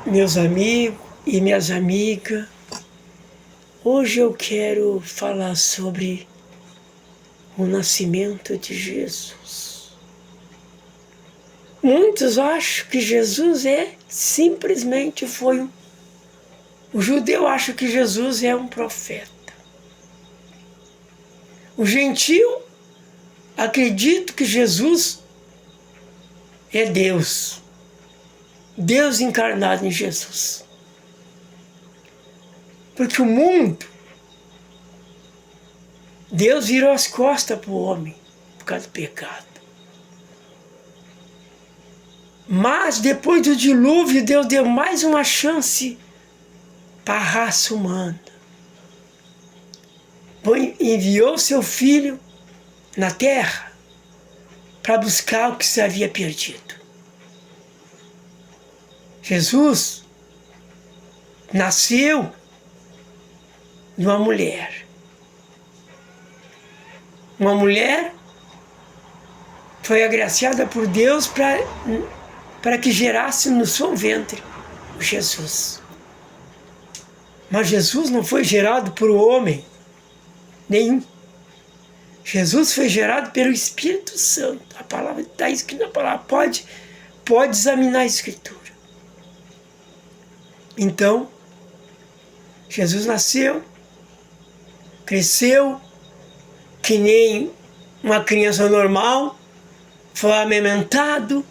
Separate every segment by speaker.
Speaker 1: Meus amigos e minhas amigas, hoje eu quero falar sobre o nascimento de Jesus. Muitos acham que Jesus simplesmente foi um... O judeu acha que Jesus é um profeta. O gentio acredita que Jesus é Deus. Deus encarnado em Jesus. Porque o mundo, Deus virou as costas para o homem por causa do pecado. Mas depois do dilúvio, Deus deu mais uma chance para a raça humana. Enviou seu Filho na terra para buscar o que se havia perdido. Jesus nasceu de uma mulher. Uma mulher foi agraciada por Deus para que gerasse no seu ventre o Jesus. Mas Jesus não foi gerado por homem nenhum. Jesus foi gerado pelo Espírito Santo. A palavra está escrita na palavra. Pode examinar a Escritura. Então, Jesus nasceu, cresceu, que nem uma criança normal, foi amamentado,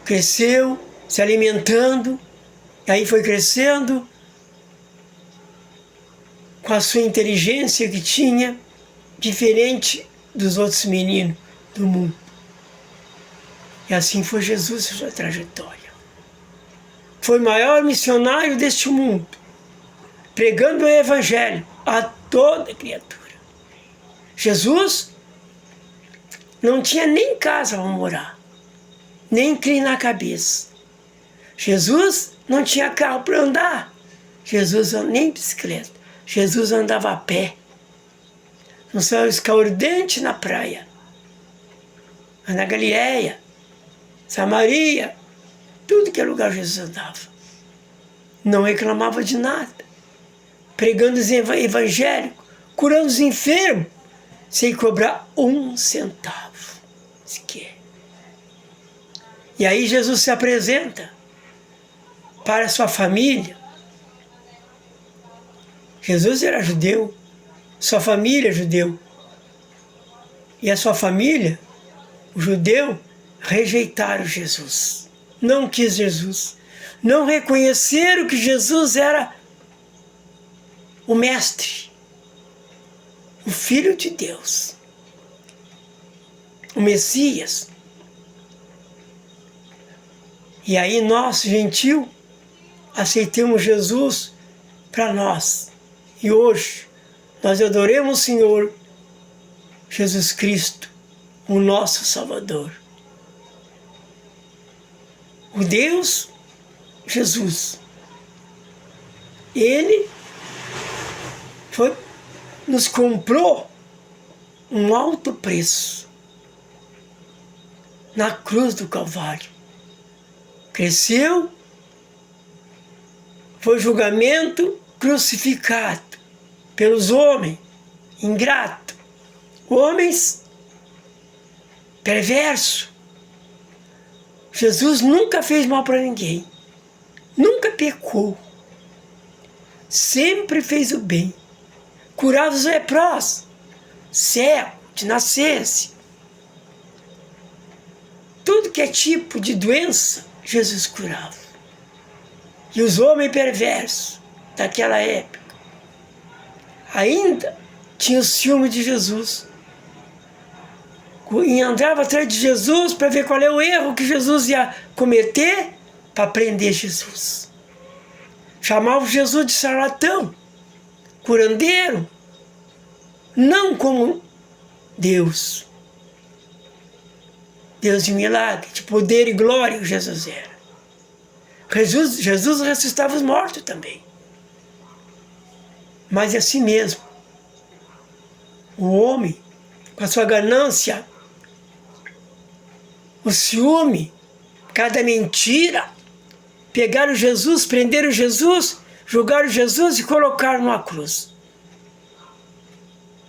Speaker 1: cresceu, se alimentando, e aí foi crescendo com a sua inteligência que tinha, diferente dos outros meninos do mundo. E assim foi Jesus, sua trajetória. Foi o maior missionário deste mundo, pregando o Evangelho a toda criatura. Jesus não tinha nem casa para morar, nem inclinar a cabeça. Jesus não tinha carro para andar. Jesus nem bicicleta. Jesus andava a pé, no céu escaldante na praia, na Galileia, Samaria, tudo que é lugar Jesus andava. Não reclamava de nada. Pregando os evangélicos, curando os enfermos, sem cobrar um centavo sequer. E aí Jesus se apresenta para a sua família. Jesus era judeu, sua família é judeu. E a sua família, o judeu, rejeitaram Jesus. Não quis Jesus. Não reconheceram que Jesus era o Mestre, o Filho de Deus, o Messias. E aí nós, gentil, aceitamos Jesus para nós. E hoje nós adoremos o Senhor Jesus Cristo, o nosso Salvador. O Deus Jesus, Ele nos comprou um alto preço na cruz do Calvário. Cresceu, foi julgamento, crucificado pelos homens, ingrato, homens perversos. Jesus nunca fez mal para ninguém, nunca pecou, sempre fez o bem, curava os leprosos, cego, de nascença. Tudo que é tipo de doença, Jesus curava. E os homens perversos daquela época ainda tinham ciúme de Jesus. E andava atrás de Jesus para ver qual é o erro que Jesus ia cometer para prender Jesus. Chamavam Jesus de charlatão, curandeiro, não como Deus. Deus de milagre, de poder e glória, Jesus era. Jesus ressuscitava os mortos também. Mas é assim mesmo. O homem, com a sua ganância, o ciúme, cada mentira, pegaram Jesus, prenderam Jesus, jogaram Jesus e colocaram numa cruz.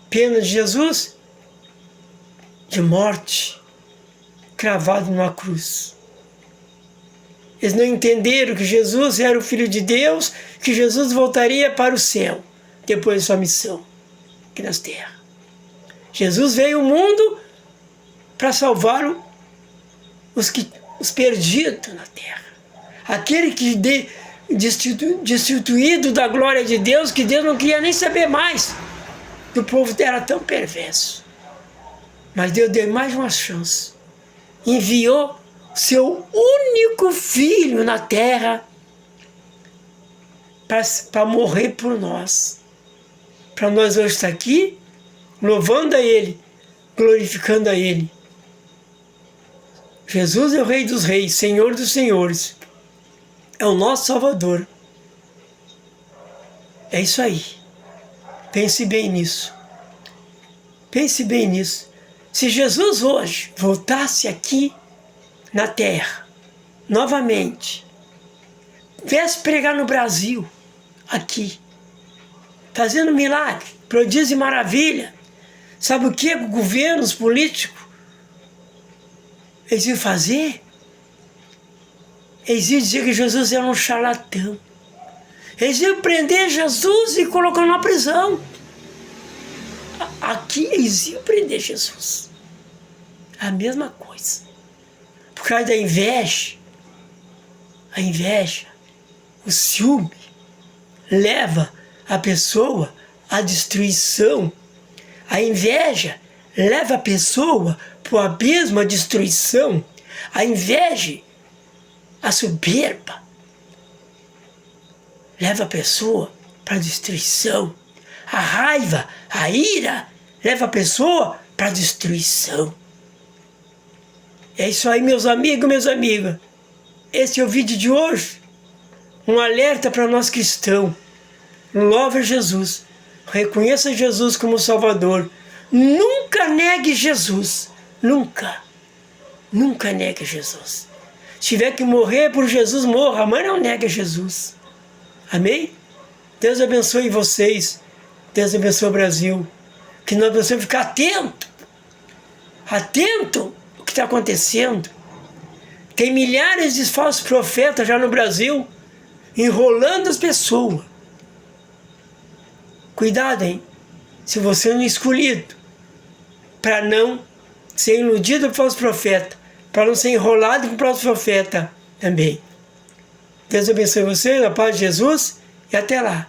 Speaker 1: Pena de Jesus? De morte, cravado numa cruz. Eles não entenderam que Jesus era o Filho de Deus, que Jesus voltaria para o céu, depois de sua missão aqui na terra. Jesus veio ao mundo para salvar os perdidos na terra. Aquele que destituído da glória de Deus, que Deus não queria nem saber mais, que o povo era tão perverso. Mas Deus deu mais uma chance. Enviou seu único filho na terra para morrer por nós. Para nós hoje estar aqui, louvando a Ele, glorificando a Ele. Jesus é o Rei dos Reis, Senhor dos Senhores. É o nosso Salvador. É isso aí. Pense bem nisso. Pense bem nisso. Se Jesus hoje voltasse aqui na terra, novamente, viesse pregar no Brasil, aqui, fazendo milagre, prodígio e maravilha, sabe o que os governos políticos eles iam fazer? Eles iam dizer que Jesus era um charlatão. Eles iam prender Jesus e colocar na prisão. Aqui eles iam prender Jesus. A mesma coisa. Por causa da inveja, o ciúme, leva a pessoa à destruição. A inveja leva a pessoa para o abismo, à destruição. A inveja, a soberba, leva a pessoa para a destruição. A raiva, a ira, leva a pessoa para a destruição. É isso aí, meus amigos, minhas amigas. Esse é o vídeo de hoje. Um alerta para nós cristãos. Louve a Jesus. Reconheça Jesus como Salvador. Nunca negue Jesus. Nunca. Nunca negue Jesus. Se tiver que morrer por Jesus, morra, mas não negue Jesus. Amém? Deus abençoe vocês. Deus abençoe o Brasil. Que nós precisamos ficar atento. Atento ao que está acontecendo. Tem milhares de falsos profetas já no Brasil, enrolando as pessoas. Cuidado, hein? Se você não é escolhido, para não ser iludido por falso profeta, para não ser enrolado com o falso profeta também. Deus abençoe vocês, a paz de Jesus, e até lá.